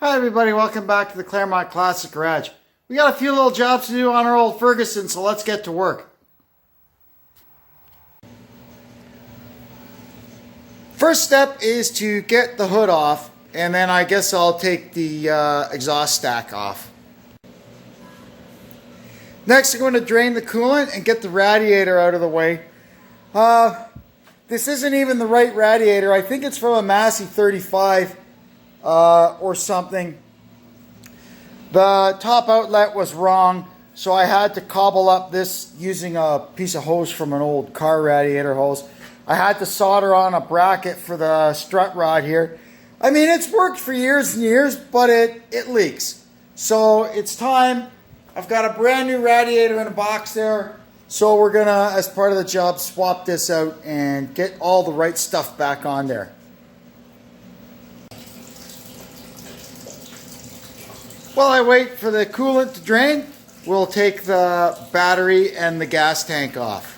Hi everybody, welcome back to the Claremont Classic Garage. We got a few little jobs to do on our old Ferguson, so let's get to work. First step is to get the hood off, and then I guess I'll take the exhaust stack off. Next I'm going to drain the coolant and get the radiator out of the way. This isn't even the right radiator. I think it's from a Massey 35. Or something. The top outlet was wrong, so I had to cobble up this using a piece of hose from an old car radiator hose. I had to solder on a bracket for the strut rod here. I mean, it's worked for years and years, but it leaks. So it's time. I've got a brand new radiator in a box there, so we're gonna, as part of the job, swap this out and get all the right stuff back on there. While I wait for the coolant to drain, we'll take the battery and the gas tank off.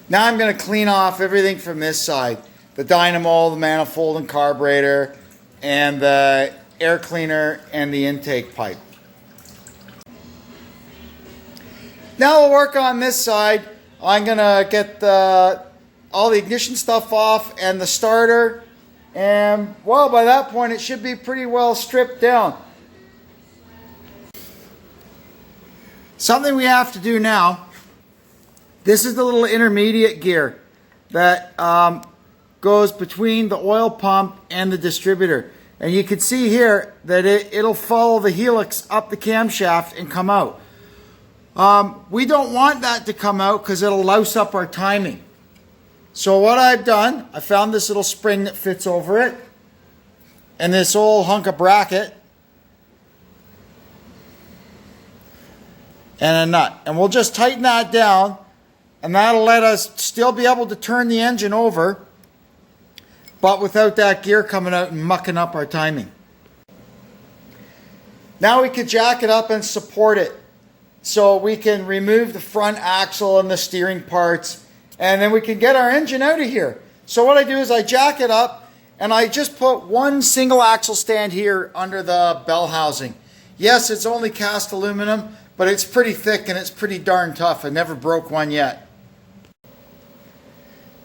Now I'm going to clean off everything from this side. The dynamo, the manifold and carburetor, and the air cleaner and the intake pipe. Now we'll work on this side. I'm going to get all the ignition stuff off and the starter. And, well, by that point, it should be pretty well stripped down. Something we have to do now, this is the little intermediate gear that goes between the oil pump and the distributor. And you can see here that it'll follow the helix up the camshaft and come out. We don't want that to come out because it'll louse up our timing. So what I've done, I found this little spring that fits over it, and this old hunk of bracket, and a nut. And we'll just tighten that down, and that'll let us still be able to turn the engine over, but without that gear coming out and mucking up our timing. Now we can jack it up and support it. So we can remove the front axle and the steering parts, and then we can get our engine out of here. So what I do is I jack it up and I just put one single axle stand here under the bell housing. Yes, it's only cast aluminum, but it's pretty thick and it's pretty darn tough. I never broke one yet.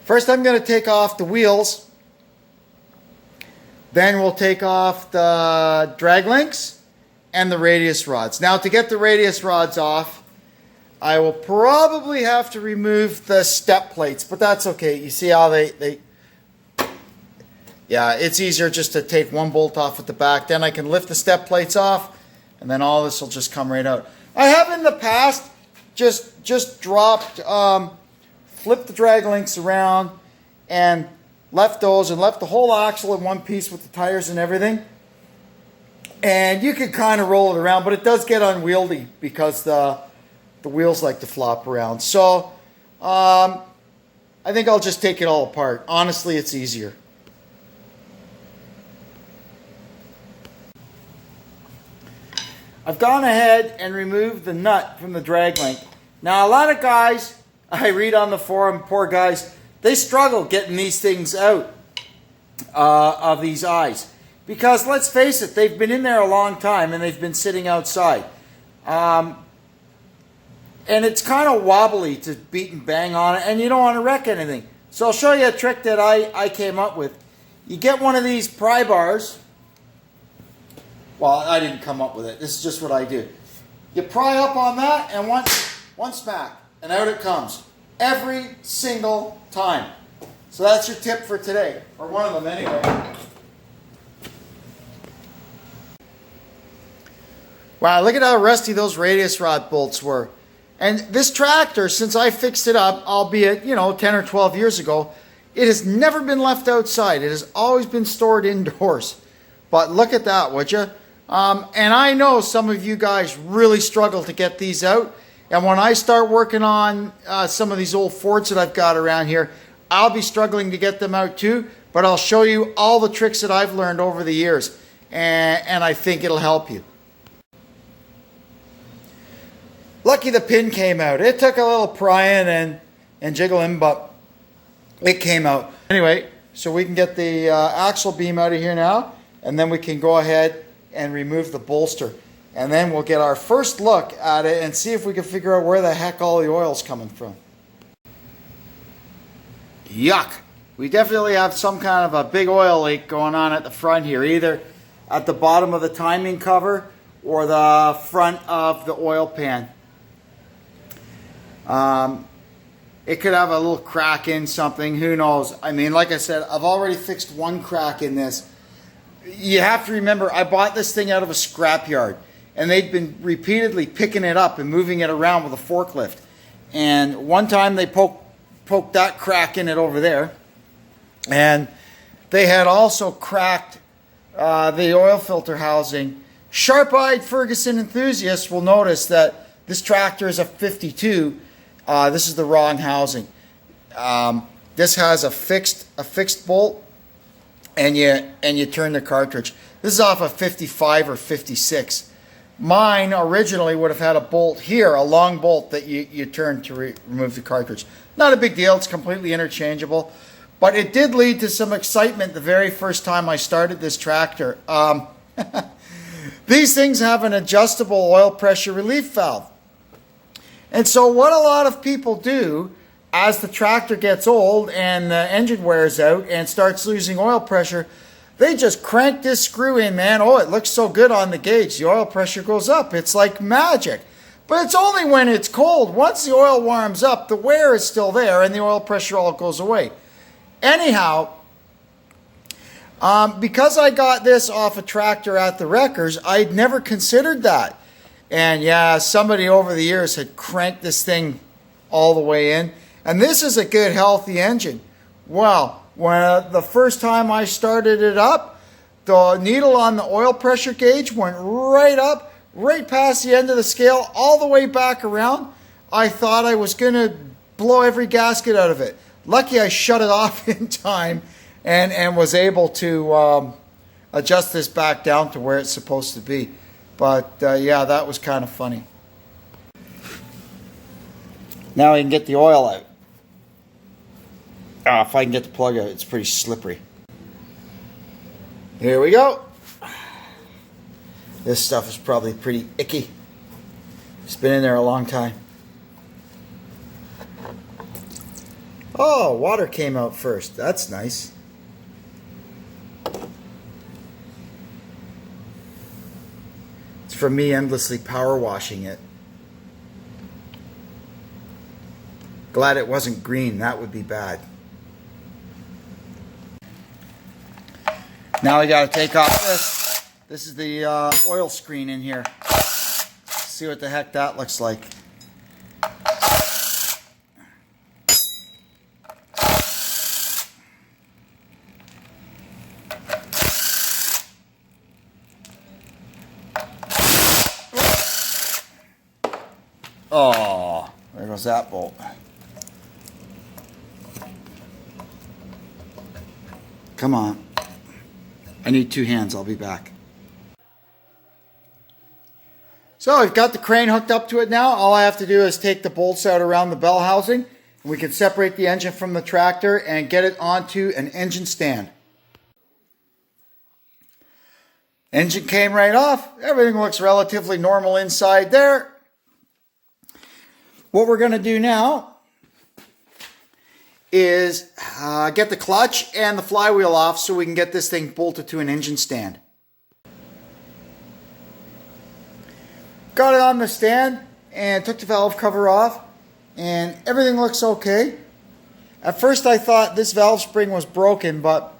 First I'm going to take off the wheels. Then we'll take off the drag links and the radius rods. Now to get the radius rods off, I will probably have to remove the step plates, but that's okay. You see how yeah, it's easier just to take one bolt off at the back. Then I can lift the step plates off, and then all this will just come right out. I have in the past just dropped, flipped the drag links around and left those and left the whole axle in one piece with the tires and everything. And you can kind of roll it around, but it does get unwieldy because the wheels like to flop around. So I think I'll just take it all apart. Honestly, it's easier. I've gone ahead and removed the nut from the drag link. Now a lot of guys, I read on the forum, poor guys, they struggle getting these things out of these eyes. Because let's face it, they've been in there a long time and they've been sitting outside. And it's kind of wobbly to beat and bang on it, and you don't want to wreck anything. So I'll show you a trick that I came up with. You get one of these pry bars. Well, I didn't come up with it. This is just what I do. You pry up on that, and one smack, and out it comes. Every single time. So that's your tip for today, or one of them anyway. Wow, look at how rusty those radius rod bolts were. And this tractor, since I fixed it up, albeit, 10 or 12 years ago, it has never been left outside. It has always been stored indoors. But look at that, would you? And I know some of you guys really struggle to get these out. And when I start working on some of these old Fords that I've got around here, I'll be struggling to get them out too. But I'll show you all the tricks that I've learned over the years. And I think it'll help you. Lucky the pin came out. It took a little prying and jiggling, but it came out. Anyway, so we can get the axle beam out of here now, and then we can go ahead and remove the bolster. And then we'll get our first look at it and see if we can figure out where the heck all the oil's coming from. Yuck! We definitely have some kind of a big oil leak going on at the front here, either at the bottom of the timing cover or the front of the oil pan. It could have a little crack in something, who knows. I mean, like I said, I've already fixed one crack in this. You have to remember, I bought this thing out of a scrapyard, and they'd been repeatedly picking it up and moving it around with a forklift. And one time they poked that crack in it over there, and they had also cracked the oil filter housing. Sharp-eyed Ferguson enthusiasts will notice that this tractor is a 52. This is the wrong housing. This has a fixed bolt, and you turn the cartridge. This is off a 55 or 56. Mine originally would have had a bolt here, a long bolt that you turn to remove the cartridge. Not a big deal. It's completely interchangeable. But it did lead to some excitement the very first time I started this tractor. These things have an adjustable oil pressure relief valve. And so what a lot of people do as the tractor gets old and the engine wears out and starts losing oil pressure, they just crank this screw in, man. Oh, it looks so good on the gauge. The oil pressure goes up. It's like magic. But it's only when it's cold. Once the oil warms up, the wear is still there and the oil pressure all goes away. Anyhow, because I got this off a tractor at the Wreckers, I'd never considered that. And yeah, somebody over the years had cranked this thing all the way in. And this is a good, healthy engine. Well, when the first time I started it up, the needle on the oil pressure gauge went right up, right past the end of the scale, all the way back around. I thought I was going to blow every gasket out of it. Lucky I shut it off in time and was able to adjust this back down to where it's supposed to be. But yeah, that was kind of funny. Now I can get the oil out. If I can get the plug out, it's pretty slippery. Here we go. This stuff is probably pretty icky. It's been in there a long time. Oh, water came out first. That's nice. It's from me endlessly power washing it. Glad it wasn't green. That would be bad. Now we got to take off this. This is the oil screen in here. See what the heck that looks like. Oh, there goes that bolt. Come on. I need 2 hands. I'll be back. So I've got the crane hooked up to it now. All I have to do is take the bolts out around the bell housing. And we can separate the engine from the tractor and get it onto an engine stand. Engine came right off. Everything looks relatively normal inside there. What we're going to do now is get the clutch and the flywheel off so we can get this thing bolted to an engine stand. Got it on the stand and took the valve cover off, and everything looks okay. At first I thought this valve spring was broken, but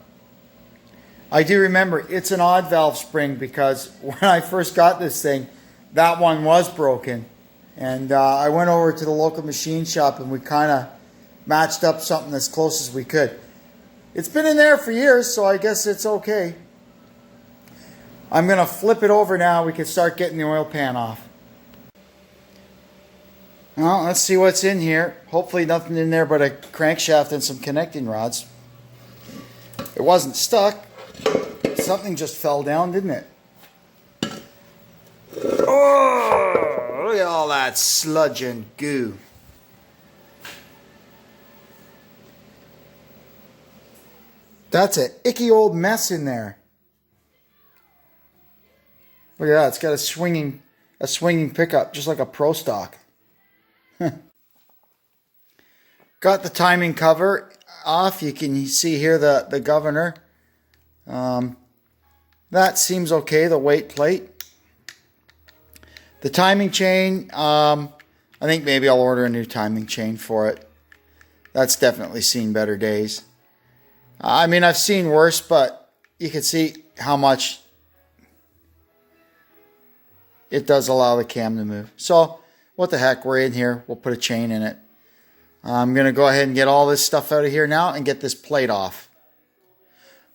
I do remember it's an odd valve spring because when I first got this thing, that one was broken. And I went over to the local machine shop and we kind of matched up something as close as we could. It's been in there for years, so I guess it's okay. I'm going to flip it over now. We can start getting the oil pan off. Well, let's see what's in here. Hopefully nothing in there but a crankshaft and some connecting rods. It wasn't stuck. Something just fell down, didn't it? Oh, look at all that sludge and goo. That's an icky old mess in there. Look at that. It's got a swinging pickup, just like a Pro Stock. Got the timing cover off. You can see here the governor. That seems okay, the weight plate. The timing chain, I think maybe I'll order a new timing chain for it. That's definitely seen better days. I mean, I've seen worse, but you can see how much it does allow the cam to move. So, what the heck, we're in here. We'll put a chain in it. I'm going to go ahead and get all this stuff out of here now and get this plate off.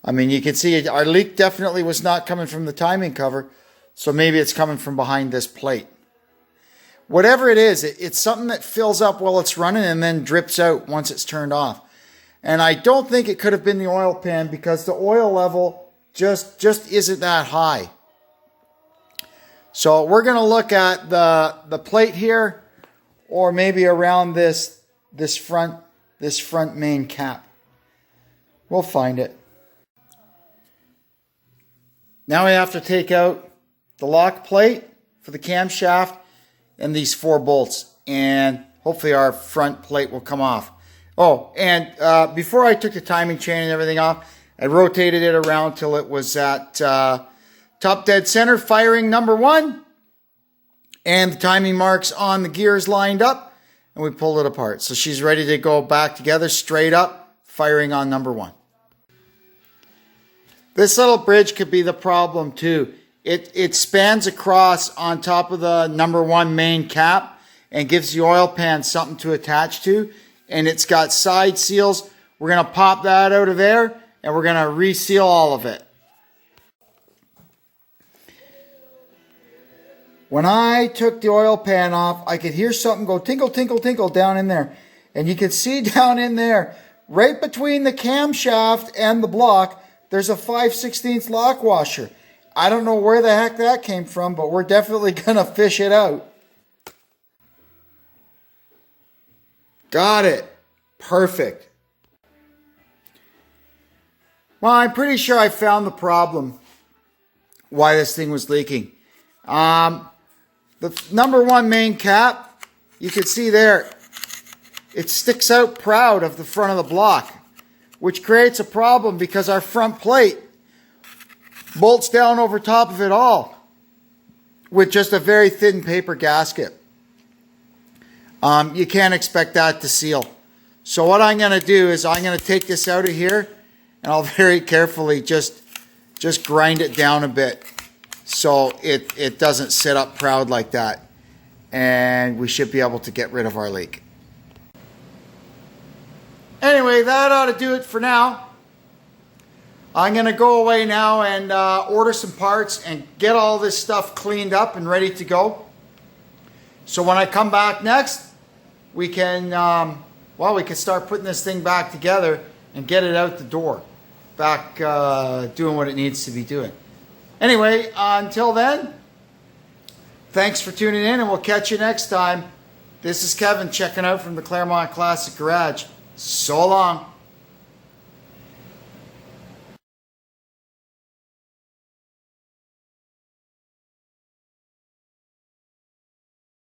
I mean, you can see our leak definitely was not coming from the timing cover, so maybe it's coming from behind this plate. Whatever it is, it's something that fills up while it's running and then drips out once it's turned off. And I don't think it could have been the oil pan because the oil level just isn't that high. So we're going to look at the plate here, or maybe around this front main cap. We'll find it. Now we have to take out the lock plate for the camshaft and these 4 bolts, and hopefully our front plate will come off. Oh, and before I took the timing chain and everything off, I rotated it around till it was at top dead center, firing number 1, and the timing marks on the gears lined up, and we pulled it apart. So she's ready to go back together straight up, firing on number 1. This little bridge could be the problem too. It spans across on top of the number 1 main cap and gives the oil pan something to attach to. And it's got side seals. We're going to pop that out of there and we're going to reseal all of it. When I took the oil pan off, I could hear something go tinkle, tinkle, tinkle down in there. And you can see down in there, right between the camshaft and the block, there's a 5/16 lock washer. I don't know where the heck that came from, but we're definitely going to fish it out. Got it. Perfect. Well, I'm pretty sure I found the problem why this thing was leaking. The number 1 main cap, you can see there, it sticks out proud of the front of the block, which creates a problem because our front plate bolts down over top of it all with just a very thin paper gasket. You can't expect that to seal. So what I'm going to do is I'm going to take this out of here and I'll very carefully just grind it down a bit so it doesn't sit up proud like that. And we should be able to get rid of our leak. Anyway, that ought to do it for now. I'm going to go away now and order some parts and get all this stuff cleaned up and ready to go. So when I come back next, we can, we can start putting this thing back together and get it out the door. Back doing what it needs to be doing. Anyway, until then, thanks for tuning in and we'll catch you next time. This is Kevin checking out from the Claremont Classic Garage. So long.